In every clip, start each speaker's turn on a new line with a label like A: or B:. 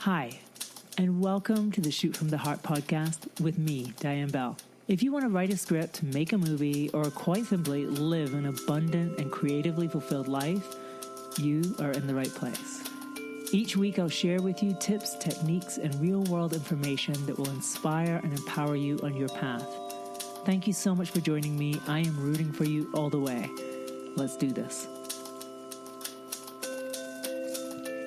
A: Hi, and welcome to the Shoot from the Heart podcast with me, Diane Bell. If you want to write a script, make a movie, or quite simply live an abundant and creatively fulfilled life, you are in the right place. Each week I'll share with you tips, techniques, and real-world information that will inspire and empower you on your path. Thank you so much for joining me. I am rooting for you all the way. Let's do this.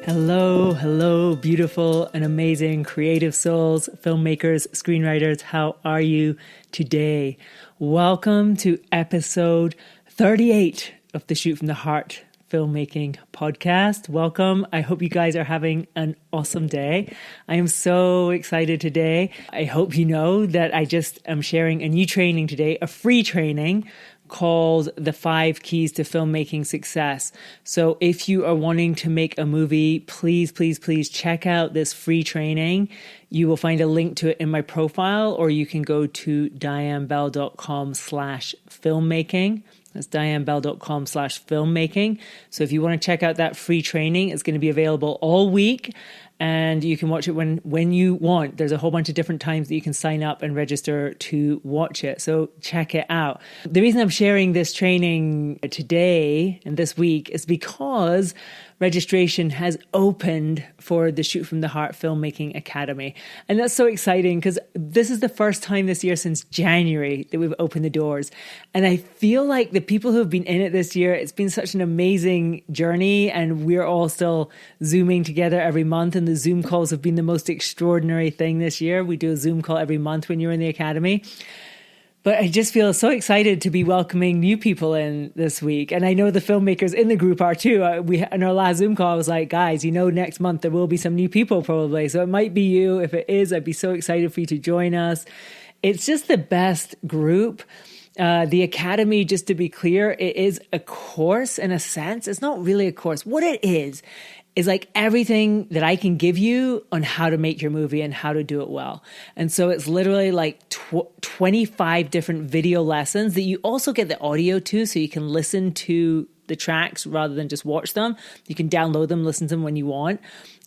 A: Hello, beautiful and amazing creative souls, filmmakers, screenwriters. How are you today? Welcome to episode 38 of the Shoot from the Heart filmmaking podcast. Welcome. I hope you guys are having an awesome day. I am so excited today. I hope you know that I just am sharing a new training today, a free training called The 5 Keys to Filmmaking Success. So if you are wanting to make a movie, please check out this free training. You will find a link to it in my profile, or you can go to dianebell.com/filmmaking. That's dianebell.com/filmmaking. So if you want to check out that free training, it's going to be available all week. And you can watch it when you want. There's a whole bunch of different times that you can sign up and register to watch it. So check it out. The reason I'm sharing this training today and this week is because registration has opened for the Shoot from the Heart Filmmaking Academy. And that's so exciting because this is the first time this year since January that we've opened the doors. And I feel like the people who have been in it this year, it's been such an amazing journey, and we're all still Zooming together every month. And the Zoom calls have been the most extraordinary thing this year. We do a Zoom call every month when you're in the academy. But I just feel so excited to be welcoming new people in this week. And I know the filmmakers in the group are too. In our last Zoom call, I was like, guys, next month there will be some new people probably. So it might be you. If it is, I'd be so excited for you to join us. It's just the best group. The Academy, just to be clear, it is a course in a sense. It's not really a course. What it is like everything that I can give you on how to make your movie and how to do it well. And so it's literally like 25 different video lessons that you also get the audio to, so you can listen to the tracks rather than just watch them. You can download them, listen to them when you want.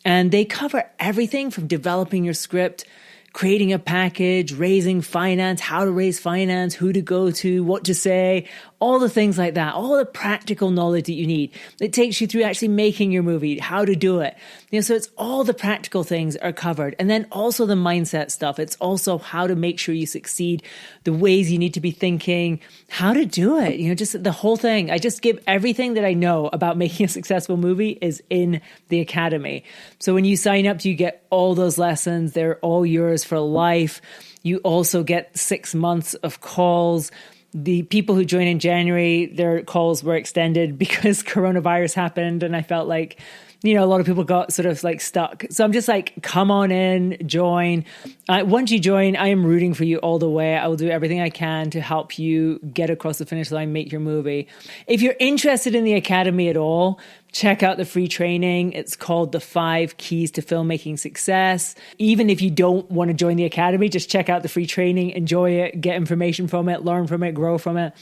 A: And they cover everything from developing your script, creating a package, raising finance, how to raise finance, who to go to, what to say, all the things like that, all the practical knowledge that you need. It takes you through actually making your movie, how to do it. So it's all the practical things are covered. And then also the mindset stuff. It's also how to make sure you succeed, the ways you need to be thinking, how to do it, just the whole thing. I just give everything that I know about making a successful movie is in the Academy. So when you sign up, you get all those lessons. They're all yours for life. You also get 6 months of calls. The people who joined in January, their calls were extended because coronavirus happened. And I felt like, a lot of people got sort of like stuck. So I'm just like, come on in, join. Once you join, I am rooting for you all the way. I will do everything I can to help you get across the finish line, make your movie. If you're interested in the Academy at all, check out the free training. It's called The 5 Keys to Filmmaking Success. Even if you don't want to join the Academy, just check out the free training, enjoy it, get information from it, learn from it, grow from it.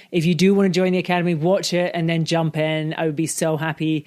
A: If you do want to join the Academy, watch it and then jump in. I would be so happy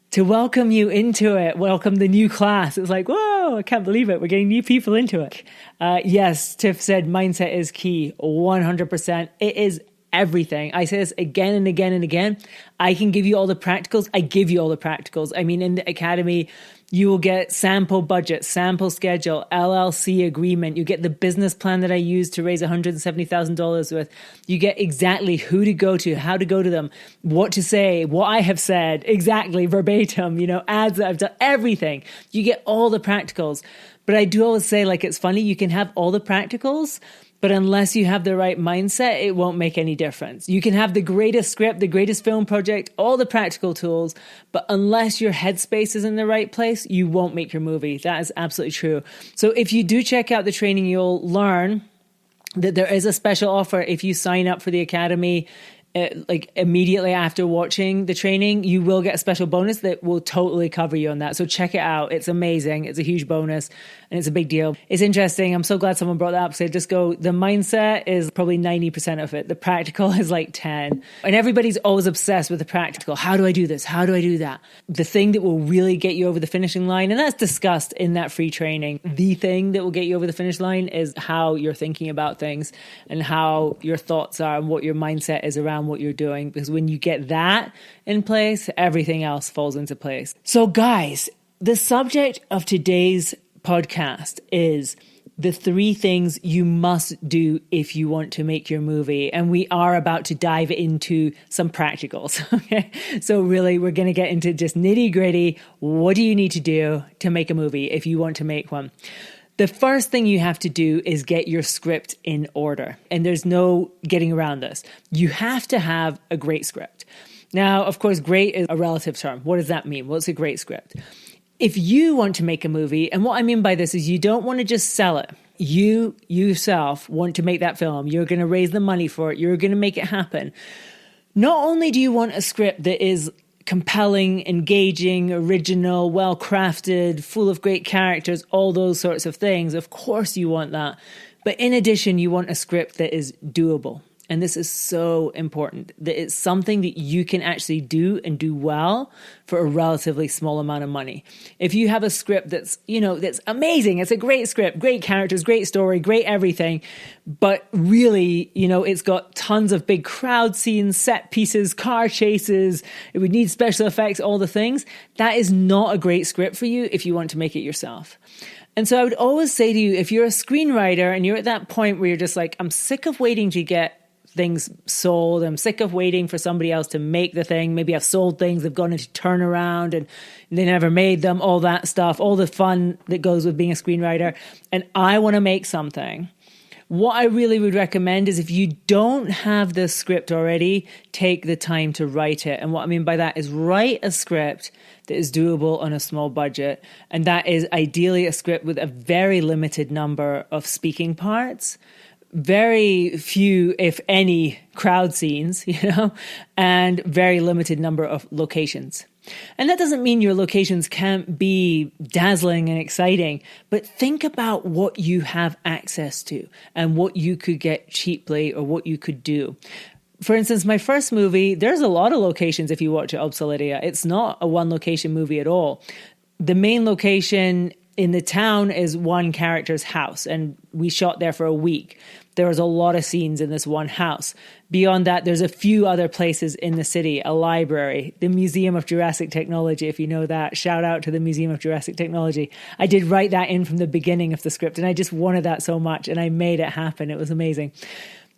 A: to welcome you into it, welcome the new class. It's like, whoa, I can't believe it. We're getting new people into it. Yes, Tiff said mindset is key, 100%. It is everything. I say this again and again and again. I can give you all the practicals. I give you all the practicals. I mean, in the Academy, you will get sample budget, sample schedule, LLC agreement. You get the business plan that I used to raise $170,000 with. You get exactly who to go to, how to go to them, what to say, what I have said, exactly verbatim, ads that I've done, everything. You get all the practicals. But I do always say, like, it's funny, you can have all the practicals, but unless you have the right mindset, it won't make any difference. You can have the greatest script, the greatest film project, all the practical tools, but unless your headspace is in the right place, you won't make your movie. That is absolutely true. So if you do check out the training, you'll learn that there is a special offer if you sign up for the Academy like immediately after watching the training, you will get a special bonus that will totally cover you on that. So check it out. It's amazing. It's a huge bonus and it's a big deal. It's interesting. I'm so glad someone brought that up. So just go, the mindset is probably 90% of it. The practical is like 10. And everybody's always obsessed with the practical. How do I do this? How do I do that? The thing that will really get you over the finishing line, and that's discussed in that free training, the thing that will get you over the finish line is how you're thinking about things and how your thoughts are and what your mindset is around what you're doing. Because when you get that in place, everything else falls into place. So guys, the subject of today's podcast is the 3 things you must do if you want to make your movie. And we are about to dive into some practicals. Okay. So really, we're going to get into just nitty gritty. What do you need to do to make a movie if you want to make one? The first thing you have to do is get your script in order. And there's no getting around this. You have to have a great script. Now, of course, great is a relative term. What does that mean? What's a great script? If you want to make a movie, and what I mean by this is you don't want to just sell it. You yourself want to make that film. You're going to raise the money for it. You're going to make it happen. Not only do you want a script that is compelling, engaging, original, well-crafted, full of great characters, all those sorts of things. Of course you want that. But in addition, you want a script that is doable. And this is so important, that it's something that you can actually do and do well for a relatively small amount of money. If you have a script that's, that's amazing, it's a great script, great characters, great story, great everything, but really, it's got tons of big crowd scenes, set pieces, car chases, it would need special effects, all the things, that is not a great script for you if you want to make it yourself. And so I would always say to you, if you're a screenwriter and you're at that point where you're just like, I'm sick of waiting to get things sold. I'm sick of waiting for somebody else to make the thing. Maybe I've sold things, they've gone into turnaround and they never made them, all that stuff, all the fun that goes with being a screenwriter. And I want to make something. What I really would recommend is if you don't have the script already, take the time to write it. And what I mean by that is write a script that is doable on a small budget. And that is ideally a script with a very limited number of speaking parts, very few, if any, crowd scenes, and very limited number of locations. And that doesn't mean your locations can't be dazzling and exciting, but think about what you have access to and what you could get cheaply or what you could do. For instance, my first movie, there's a lot of locations if you watch it, Obsoletia. It's not a one location movie at all. The main location in the town is one character's house, and we shot there for a week. There was a lot of scenes in this one house. Beyond that, there's a few other places in the city, a library, the Museum of Jurassic Technology, if you know that. Shout out to the Museum of Jurassic Technology. I did write that in from the beginning of the script, and I just wanted that so much, and I made it happen. It was amazing.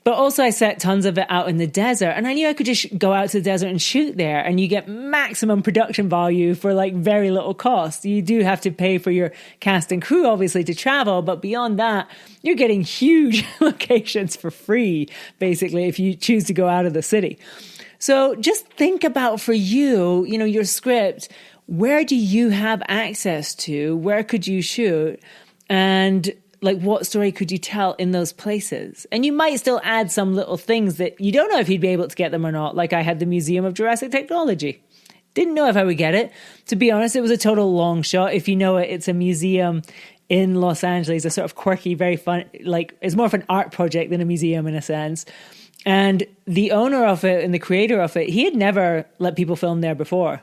A: But also I set tons of it out in the desert, and I knew I could just go out to the desert and shoot there, and you get maximum production value for like very little cost. You do have to pay for your cast and crew, obviously, to travel, but beyond that, you're getting huge locations for free, basically, if you choose to go out of the city. So just think about, for you, your script, where do you have access to? Where could you shoot? And what story could you tell in those places? And you might still add some little things that you don't know if you'd be able to get them or not. Like I had the Museum of Jurassic Technology. Didn't know if I would get it. To be honest, it was a total long shot. If you know it, it's a museum in Los Angeles, a sort of quirky, very fun, it's more of an art project than a museum in a sense. And the owner of it and the creator of it, he had never let people film there before.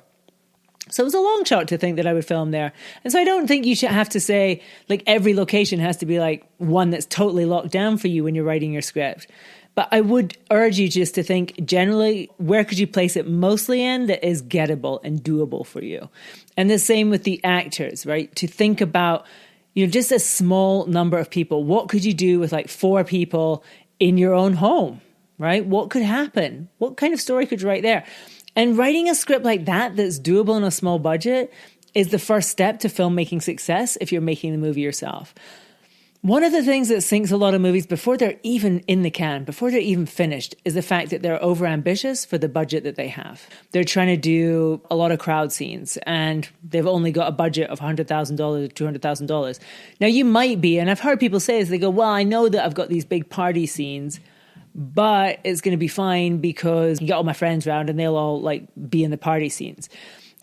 A: So it was a long shot to think that I would film there. And so I don't think you should have to say, every location has to be one that's totally locked down for you when you're writing your script. But I would urge you just to think generally, where could you place it mostly in that is gettable and doable for you? And the same with the actors, right? To think about, just a small number of people. What could you do with 4 people in your own home, right? What could happen? What kind of story could you write there? And writing a script like that that's doable on a small budget is the first step to filmmaking success if you're making the movie yourself. One of the things that sinks a lot of movies before they're even in the can, before they're even finished, is the fact that they're overambitious for the budget that they have. They're trying to do a lot of crowd scenes and they've only got a budget of $100,000 to $200,000. Now you might be, and I've heard people say this, they go, well, I know that I've got these big party scenes, but it's going to be fine because you get all my friends around and they'll all like be in the party scenes.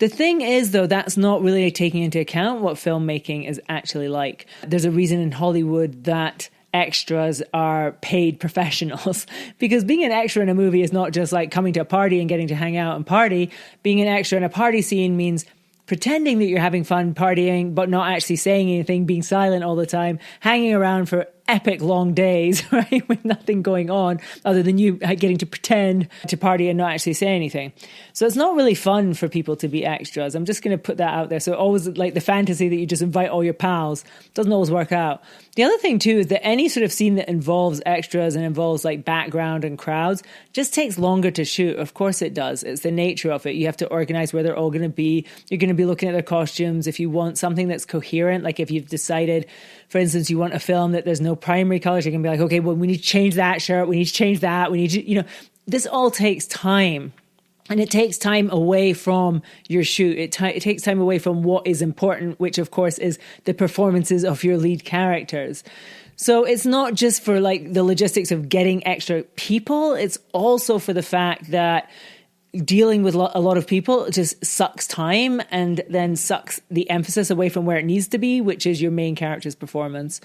A: The thing is, though, that's not really taking into account what filmmaking is actually like. There's a reason in Hollywood that extras are paid professionals, because being an extra in a movie is not just like coming to a party and getting to hang out and party. Being an extra in a party scene means pretending that you're having fun partying, but not actually saying anything, being silent all the time, hanging around for epic long days, right, with nothing going on other than you getting to pretend to party and not actually say anything. So it's not really fun for people to be extras. I'm just going to put that out there. So always like the fantasy that you just invite all your pals doesn't always work out. The other thing too is that any sort of scene that involves extras and involves like background and crowds just takes longer to shoot. Of course it does. It's the nature of it. You have to organize where they're all going to be. You're going to be looking at their costumes. If you want something that's coherent, like if you've decided, for instance, you want a film that there's no primary colors, you can be like, okay, well, we need to change that shirt. We need to change that. We need to, this all takes time. And it takes time away from your shoot. It takes time away from what is important, which of course is the performances of your lead characters. So it's not just for like the logistics of getting extra people. It's also for the fact that dealing with a lot of people just sucks time and then sucks the emphasis away from where it needs to be, which is your main character's performance.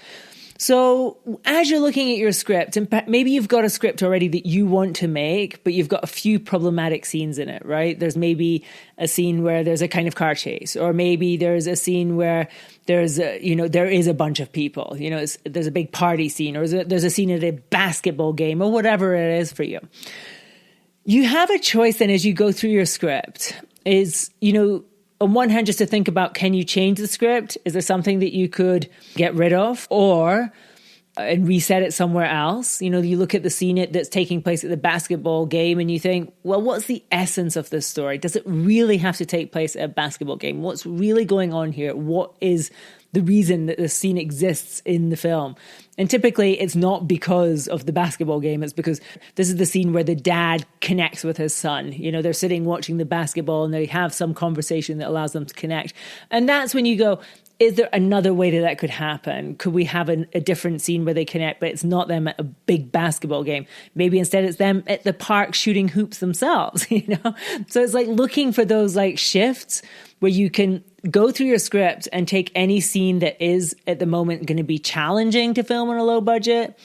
A: So as you're looking at your script, and maybe you've got a script already that you want to make, but you've got a few problematic scenes in it, right? There's maybe a scene where there's a kind of car chase, or maybe there's a scene where there's there is a bunch of people, there's a big party scene, or there's a scene at a basketball game, or whatever it is for you. You have a choice then as you go through your script is, on one hand, just to think about, can you change the script? Is there something that you could get rid of and reset it somewhere else? You look at the scene that's taking place at the basketball game and you think, well, what's the essence of this story? Does it really have to take place at a basketball game? What's really going on here? What is the reason that this scene exists in the film? And typically it's not because of the basketball game. It's because this is the scene where the dad connects with his son. They're sitting watching the basketball and they have some conversation that allows them to connect. And that's when you go, is there another way that could happen? Could we have a different scene where they connect, but it's not them at a big basketball game? Maybe instead it's them at the park shooting hoops themselves, So it's like looking for those like shifts where you can go through your script and take any scene that is at the moment going to be challenging to film on a low budget,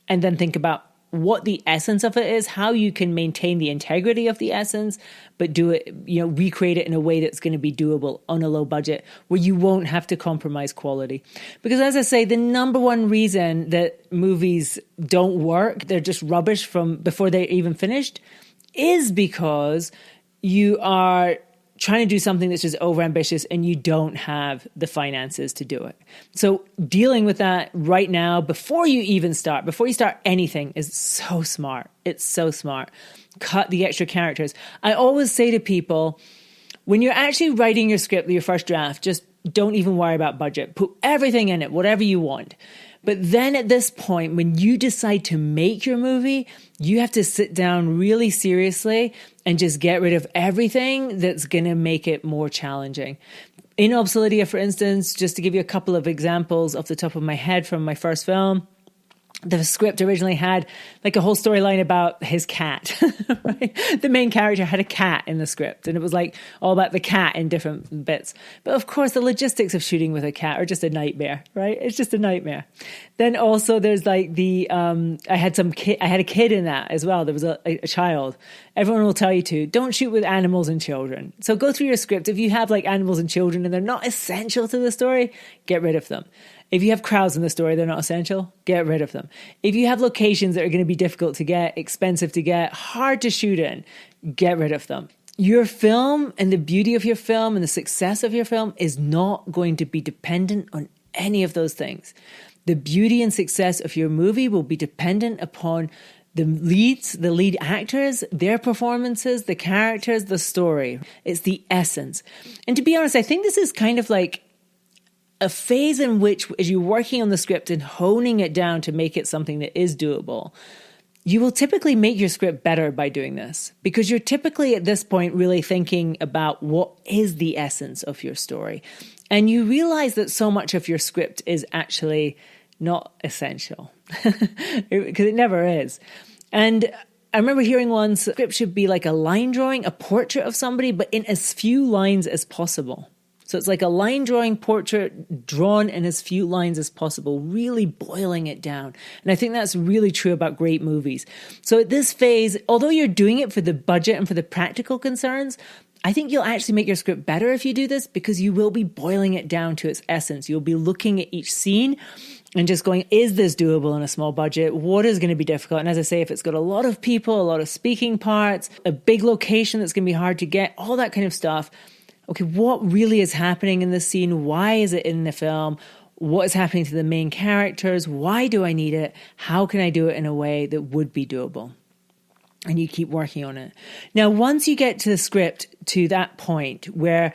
A: and then think about what the essence of it is, how you can maintain the integrity of the essence, but do it, recreate it in a way that's going to be doable on a low budget where you won't have to compromise quality. Because as I say, the number one reason that movies don't work, they're just rubbish from before they're even finished, is because you are trying to do something that's just overambitious and you don't have the finances to do it. So dealing with that right now, before you start anything, is so smart. It's so smart. Cut the extra characters. I always say to people, when you're actually writing your script, your first draft, just don't even worry about budget. Put everything in it, whatever you want. But then at this point, when you decide to make your movie, you have to sit down really seriously and just get rid of everything that's going to make it more challenging. In Obsoletia, for instance, just to give you a couple of examples off the top of my head from my first film, the script originally had like a whole storyline about his cat, right? The main character had a cat in the script and it was like all about the cat in different bits. But of course the logistics of shooting with a cat are just a nightmare, right? It's just a nightmare. Then also there's like I had a kid in that as well. There was a child. Everyone will tell you don't shoot with animals and children. So go through your script. If you have like animals and children and they're not essential to the story, get rid of them. If you have crowds in the story, they're not essential, get rid of them. If you have locations that are going to be difficult to get, expensive to get, hard to shoot in, get rid of them. Your film and the beauty of your film and the success of your film is not going to be dependent on any of those things. The beauty and success of your movie will be dependent upon the lead actors, their performances, the characters, the story. It's the essence. And to be honest, I think this is kind of like a phase in which, as you're working on the script and honing it down to make it something that is doable, you will typically make your script better by doing this, because you're typically at this point really thinking about what is the essence of your story. And you realize that so much of your script is actually not essential, because it never is. And I remember hearing once, script should be like a line drawing, a portrait of somebody, but in as few lines as possible. So it's like a line drawing portrait drawn in as few lines as possible, really boiling it down. And I think that's really true about great movies. So at this phase, although you're doing it for the budget and for the practical concerns, I think you'll actually make your script better if you do this, because you will be boiling it down to its essence. You'll be looking at each scene and just going, is this doable in a small budget? What is going to be difficult? And as I say, if it's got a lot of people, a lot of speaking parts, a big location that's going to be hard to get, all that kind of stuff. Okay, what really is happening in this scene? Why is it in the film? What is happening to the main characters? Why do I need it? How can I do it in a way that would be doable? And you keep working on it. Now, once you get to the script to that point where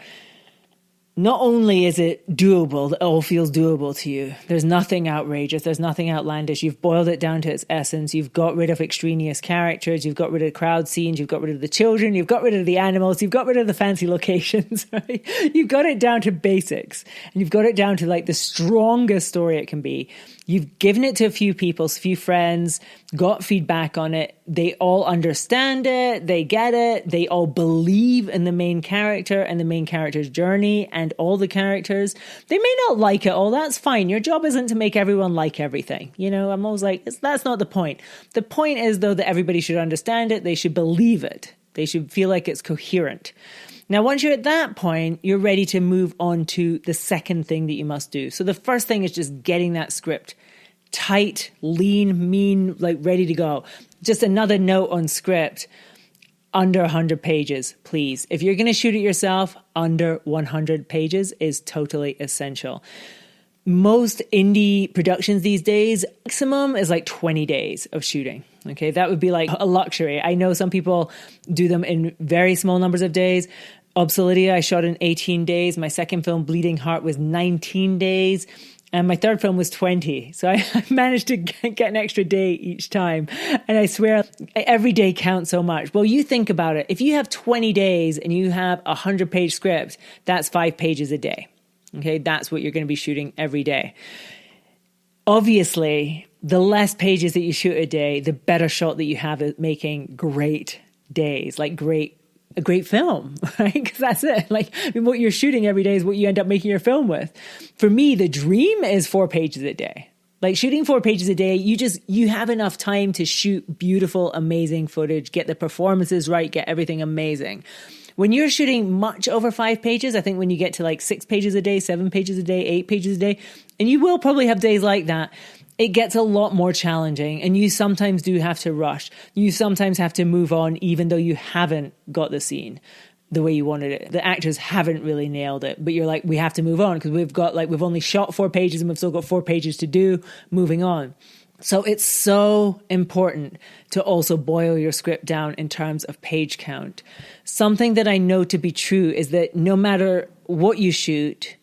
A: not only is it doable, it all feels doable to you. There's nothing outrageous. There's nothing outlandish. You've boiled it down to its essence. You've got rid of extraneous characters. You've got rid of crowd scenes. You've got rid of the children. You've got rid of the animals. You've got rid of the fancy locations. Right? You've got it down to basics. And you've got it down to like the strongest story it can be. You've given it to a few people, a few friends, got feedback on it. They all understand it. They get it. They all believe in the main character and the main character's journey and all the characters. They may not like it all. That's fine. Your job isn't to make everyone like everything. You know, I'm always like, that's not the point. The point is, though, that everybody should understand it. They should believe it. They should feel like it's coherent. Now, once you're at that point, you're ready to move on to the second thing that you must do. So the first thing is just getting that script tight, lean, mean, like ready to go. Just another note on script, under 100 pages, please. If you're going to shoot it yourself, under 100 pages is totally essential. Most indie productions these days, maximum is like 20 days of shooting. Okay, that would be like a luxury. I know some people do them in very small numbers of days. Obsoletia, I shot in 18 days. My second film, Bleeding Heart, was 19 days. And my third film was 20. So I managed to get an extra day each time. And I swear, every day counts so much. Well, you think about it. If you have 20 days and you have a 100-page script, that's 5 pages a day. Okay, that's what you're going to be shooting every day. Obviously, the less pages that you shoot a day, the better shot that you have at making great days, like a great film, right? Because that's it. Like, I mean, what you're shooting every day is what you end up making your film with. For me, the dream is 4 pages a day. Like shooting 4 pages a day, you have enough time to shoot beautiful, amazing footage, get the performances right, get everything amazing. When you're shooting much over 5 pages, I think when you get to like 6 pages a day, 7 pages a day, 8 pages a day, and you will probably have days like that, it gets a lot more challenging, and you sometimes do have to rush. You sometimes have to move on even though you haven't got the scene the way you wanted it. The actors haven't really nailed it, but you're like, we have to move on because we've only shot 4 pages and we've still got 4 pages to do, moving on. So it's so important to also boil your script down in terms of page count. Something that I know to be true is that no matter what you shoot,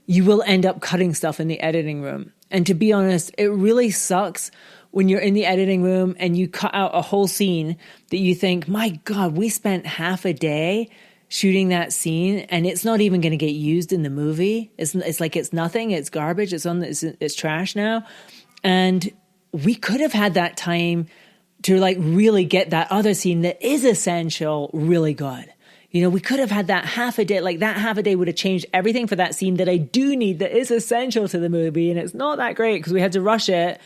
A: you will end up cutting stuff in the editing room. And to be honest, it really sucks when you're in the editing room and you cut out a whole scene that you think, my God, we spent half a day shooting that scene and it's not even going to get used in the movie. It's like it's nothing. It's garbage. It's trash now. And we could have had that time to like really get that other scene that is essential really good. You know, we could have had that half a day, like that half a day would have changed everything for that scene that I do need, that is essential to the movie. And it's not that great because we had to rush it.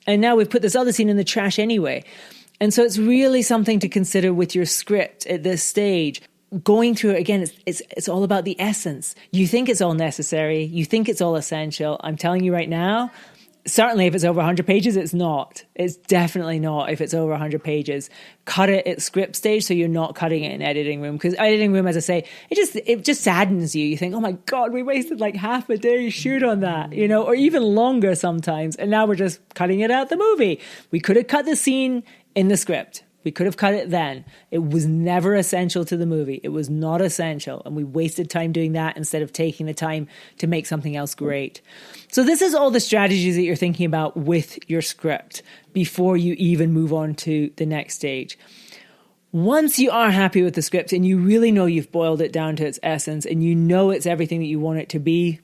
A: And now we've put this other scene in the trash anyway. And so it's really something to consider with your script at this stage. Going through it again, it's all about the essence. You think it's all necessary. You think it's all essential. I'm telling you right now, certainly if it's over 100 pages, it's not. It's definitely not if it's over 100 pages. Cut it at script stage so you're not cutting it in editing room. Because editing room, as I say, it just saddens you. You think, oh my God, we wasted like half a day shoot on that, you know, or even longer sometimes. And now we're just cutting it out the movie. We could have cut the scene in the script. We could have cut it then. It was never essential to the movie. It was not essential. And we wasted time doing that instead of taking the time to make something else great. So this is all the strategies that you're thinking about with your script before you even move on to the next stage. Once you are happy with the script and you really know you've boiled it down to its essence and you know it's everything that you want it to be,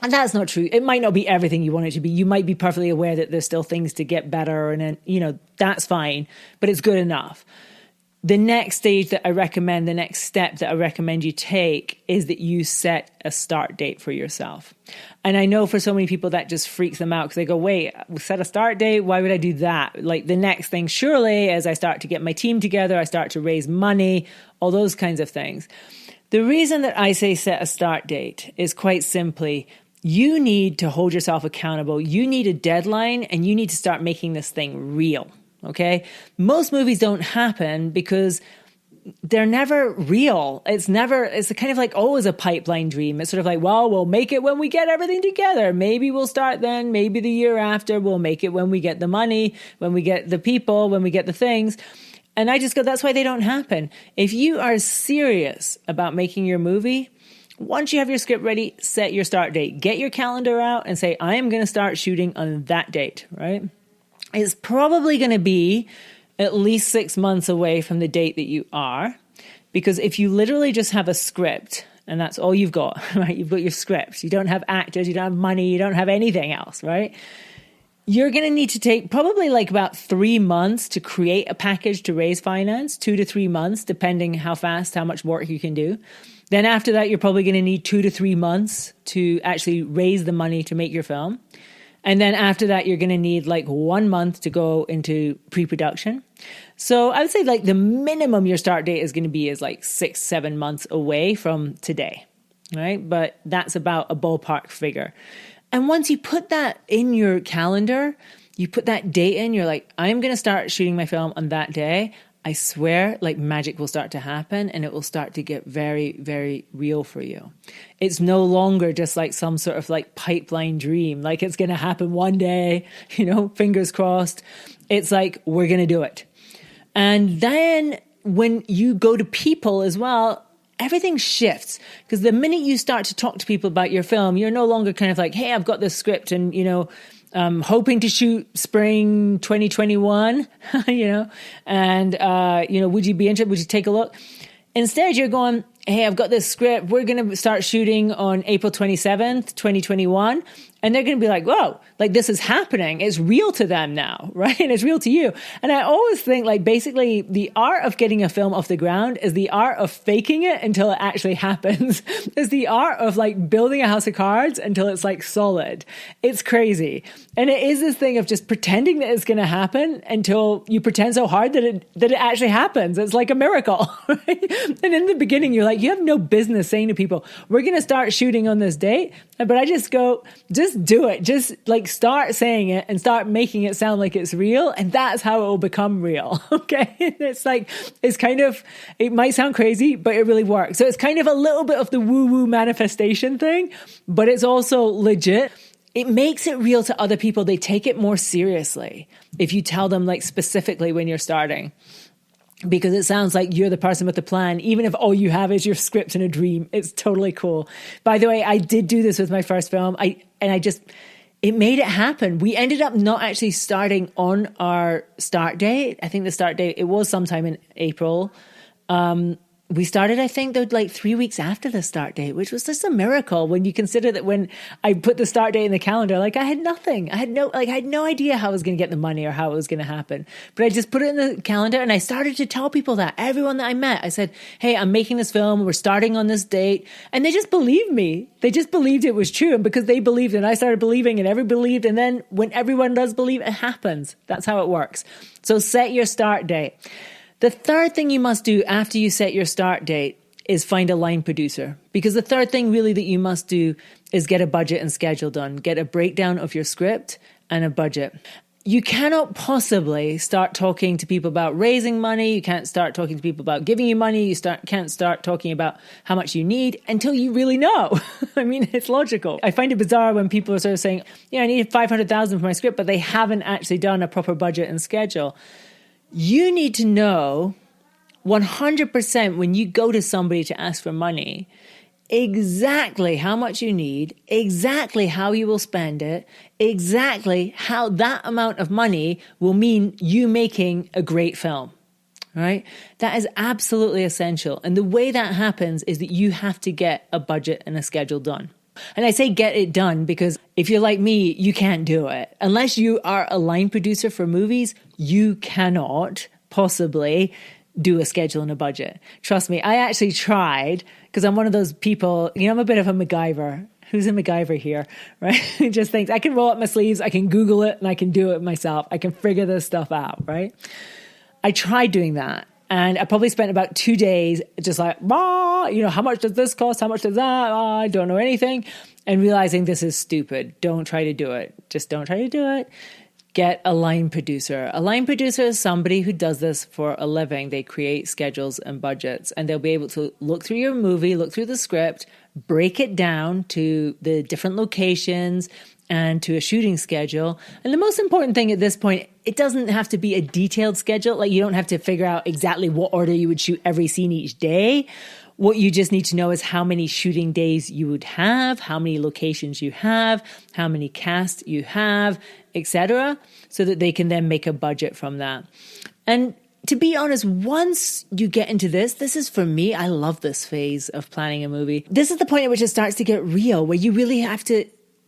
A: And that's not true. It might not be everything you want it to be. You might be perfectly aware that there's still things to get better, and then, that's fine, but it's good enough. The next stage that I recommend, the next step that I recommend you take is that you set a start date for yourself. And I know for so many people that just freaks them out because they go, wait, set a start date? Why would I do that? Like the next thing, surely, as I start to get my team together, I start to raise money, all those kinds of things. The reason that I say set a start date is quite simply, you need to hold yourself accountable. You need a deadline, and you need to start making this thing real. Okay. Most movies don't happen because they're never real. It's kind of like always a pipeline dream. It's sort of like, well, we'll make it when we get everything together. Maybe we'll start then. Maybe the year after. We'll make it when we get the money, when we get the people, when we get the things. And I just go, that's why they don't happen. If you are serious about making your movie, once you have your script ready, set your start date. Get your calendar out and say, I am going to start shooting on that date, right? It's probably going to be at least 6 months away from the date that you are. Because if you literally just have a script and that's all you've got, right? You've got your script. You don't have actors, you don't have money, you don't have anything else, right? You're going to need to take probably like about 3 months to create a package to raise finance, 2 to 3 months, depending how fast, how much work you can do. Then after that, you're probably going to need 2 to 3 months to actually raise the money to make your film. And then after that, you're going to need like 1 month to go into pre-production. So I would say like the minimum your start date is going to be is like 6-7 months away from today, right? But that's about a ballpark figure. And once you put that in your calendar, you put that date in, you're like, I'm going to start shooting my film on that day. I swear, like magic will start to happen and it will start to get very, very real for you. It's no longer just like some sort of like pipeline dream, like it's going to happen one day, fingers crossed. It's like, we're going to do it. And then when you go to people as well, everything shifts, because the minute you start to talk to people about your film, you're no longer kind of like, hey, I've got this script and, hoping to shoot spring 2021, and, would you be interested? Would you take a look? Instead, you're going, hey, I've got this script. We're going to start shooting on April 27th, 2021. And they're going to be like, whoa, like this is happening. It's real to them now, right? And it's real to you. And I always think like basically the art of getting a film off the ground is the art of faking it until it actually happens. It's the art of like building a house of cards until it's like solid. It's crazy. And it is this thing of just pretending that it's going to happen until you pretend so hard that it actually happens. It's like a miracle, right? And in the beginning, you're like, you have no business saying to people, we're going to start shooting on this date. But I just go, just do it. Just like start saying it and start making it sound like it's real. And that's how it will become real. Okay. It's like, it might sound crazy, but it really works. So it's kind of a little bit of the woo-woo manifestation thing, but it's also legit. It makes it real to other people. They take it more seriously if you tell them like specifically when you're starting. Because it sounds like you're the person with the plan, even if all you have is your script and a dream. It's totally cool. By the way, I did do this with my first film. It made it happen. We ended up not actually starting on our start date. I think the start date, it was sometime in April. We started, I think, though, like 3 weeks after the start date, which was just a miracle when you consider that when I put the start date in the calendar, like I had nothing. I had no idea how I was going to get the money or how it was going to happen. But I just put it in the calendar and I started to tell people that. Everyone that I met, I said, hey, I'm making this film. We're starting on this date. And they just believed me. They just believed it was true. And because they believed and I started believing and everybody believed. And then when everyone does believe, it happens. That's how it works. So set your start date. The third thing you must do after you set your start date is find a line producer. Because the third thing really that you must do is get a budget and schedule done. Get a breakdown of your script and a budget. You cannot possibly start talking to people about raising money. You can't start talking to people about giving you money. You can't start talking about how much you need until you really know. I mean, it's logical. I find it bizarre when people are sort of saying, I need 500,000 for my script, but they haven't actually done a proper budget and schedule. You need to know 100% when you go to somebody to ask for money, exactly how much you need, exactly how you will spend it, exactly how that amount of money will mean you making a great film, right? That is absolutely essential. And the way that happens is that you have to get a budget and a schedule done. And I say get it done because if you're like me, you can't do it. Unless you are a line producer for movies, you cannot possibly do a schedule and a budget. Trust me, I actually tried because I'm one of those people, I'm a bit of a MacGyver. Who's a MacGyver here, right? Who just thinks I can roll up my sleeves, I can Google it, and I can do it myself. I can figure this stuff out, right? I tried doing that. And I probably spent about 2 days just like, how much does this cost? How much does that? I don't know anything. And realizing this is stupid. Don't try to do it. Just don't try to do it. Get a line producer. A line producer is somebody who does this for a living. They create schedules and budgets, and they'll be able to look through your movie, look through the script, break it down to the different locations and to a shooting schedule. And the most important thing at this point, it doesn't have to be a detailed schedule. Like you don't have to figure out exactly what order you would shoot every scene each day. What you just need to know is how many shooting days you would have, how many locations you have, how many casts you have, etc., so that they can then make a budget from that. And to be honest, once you get into this is for me, I love this phase of planning a movie. This is the point at which it starts to get real, where you really have to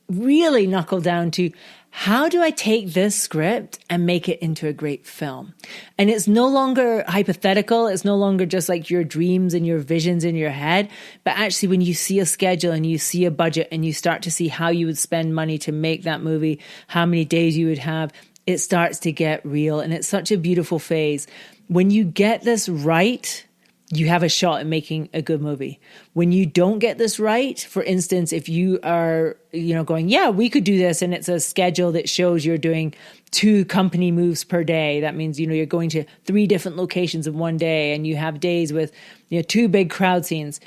A: really knuckle down to how do I take this script and make it into a great film? And it's no longer hypothetical. It's no longer just like your dreams and your visions in your head. But actually, when you see a schedule and you see a budget and you start to see how you would spend money to make that movie, how many days you would have, it starts to get real. And it's such a beautiful phase. When you get this right, you have a shot at making a good movie. When you don't get this right, for instance, if you are, going, yeah, we could do this, and it's a schedule that shows you're doing 2 company moves per day. That means, you're going to 3 different locations in one day, and you have days with, 2 big crowd scenes.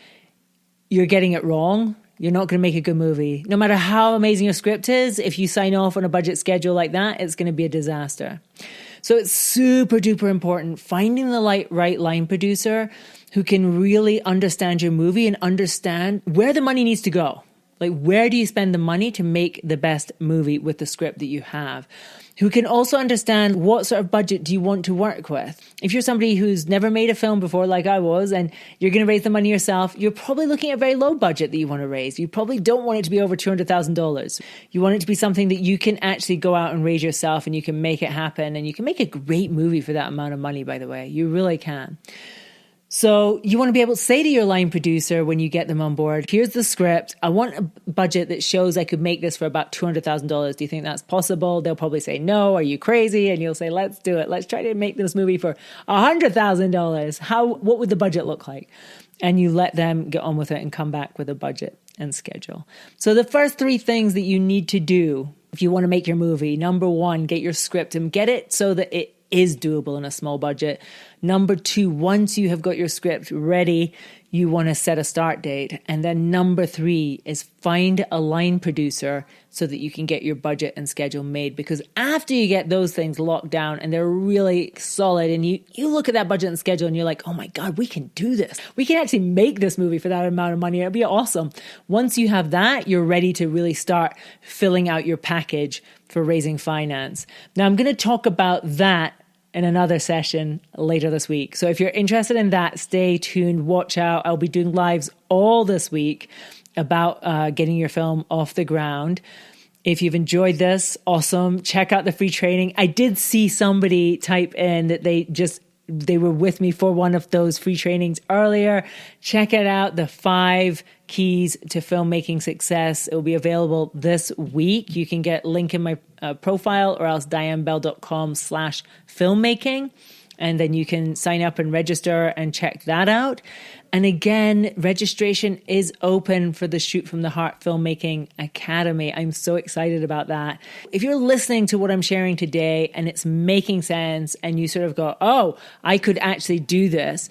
A: You're getting it wrong. You're not going to make a good movie. No matter how amazing your script is, if you sign off on a budget schedule like that, it's going to be a disaster. So it's super duper important finding the right line producer who can really understand your movie and understand where the money needs to go. Like, where do you spend the money to make the best movie with the script that you have? Who can also understand what sort of budget do you want to work with. If you're somebody who's never made a film before, like I was, and you're going to raise the money yourself, you're probably looking at a very low budget that you want to raise. You probably don't want it to be over $200,000. You want it to be something that you can actually go out and raise yourself, and you can make it happen, and you can make a great movie for that amount of money, by the way. You really can. So you want to be able to say to your line producer when you get them on board, here's the script. I want a budget that shows I could make this for about $200,000. Do you think that's possible? They'll probably say, no, are you crazy? And you'll say, let's do it. Let's try to make this movie for $100,000. What would the budget look like? And you let them get on with it and come back with a budget and schedule. So the first 3 things that you need to do if you want to make your movie, number 1, get your script and get it so that it is doable in a small budget. Number 2, once you have got your script ready, you want to set a start date. And then number 3 is find a line producer so that you can get your budget and schedule made. Because after you get those things locked down and they're really solid, and you look at that budget and schedule and you're like, oh my God, we can do this. We can actually make this movie for that amount of money. It'll be awesome. Once you have that, you're ready to really start filling out your package for raising finance. Now, I'm going to talk about that in another session later this week. So if you're interested in that, stay tuned, watch out. I'll be doing lives all this week about getting your film off the ground. If you've enjoyed this, awesome. Check out the free training. I did see somebody type in that they were with me for one of those free trainings earlier. Check it out, the 5 keys to filmmaking success. It will be available this week. You can get a link in my profile or else dianebell.com/filmmaking. And then you can sign up and register and check that out. And again, registration is open for the Shoot from the Heart Filmmaking Academy. I'm so excited about that. If you're listening to what I'm sharing today and it's making sense and you sort of go, oh, I could actually do this,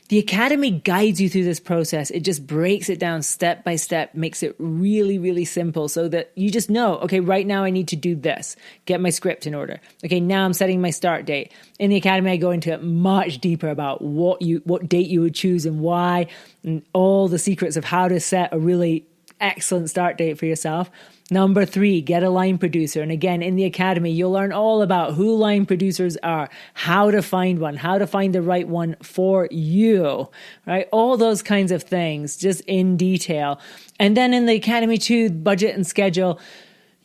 A: the Academy guides you through this process. It just breaks it down step by step, makes it really, really simple so that you just know, okay, right now I need to do this, get my script in order. Okay, now I'm setting my start date. In the Academy, I go into it much deeper about what date you would choose and why, and all the secrets of how to set a really excellent start date for yourself. Number 3, get a line producer. And again, in the academy, you'll learn all about who line producers are, how to find one, how to find the right one for you, right? All those kinds of things, just in detail. And then in the academy too, budget and schedule,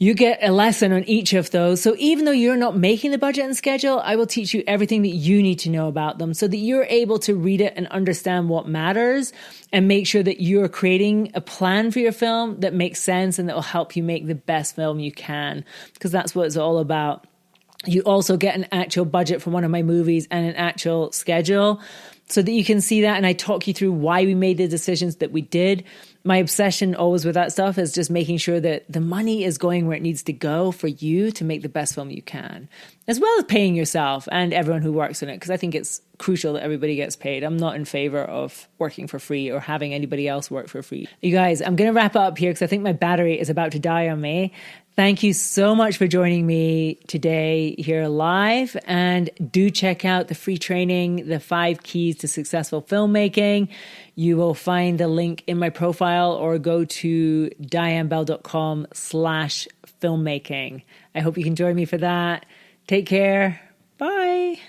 A: you get a lesson on each of those. So even though you're not making the budget and schedule, I will teach you everything that you need to know about them so that you're able to read it and understand what matters and make sure that you're creating a plan for your film that makes sense and that will help you make the best film you can, because that's what it's all about. You also get an actual budget for one of my movies and an actual schedule so that you can see that. And I talk you through why we made the decisions that we did. My obsession always with that stuff is just making sure that the money is going where it needs to go for you to make the best film you can, as well as paying yourself and everyone who works in it, because I think it's crucial that everybody gets paid. I'm not in favor of working for free or having anybody else work for free. You guys, I'm going to wrap it up here because I think my battery is about to die on me. Thank you so much for joining me today here live, and do check out the free training, the 5 keys to successful filmmaking. You will find the link in my profile or go to dianebell.com/filmmaking. I hope you can join me for that. Take care. Bye.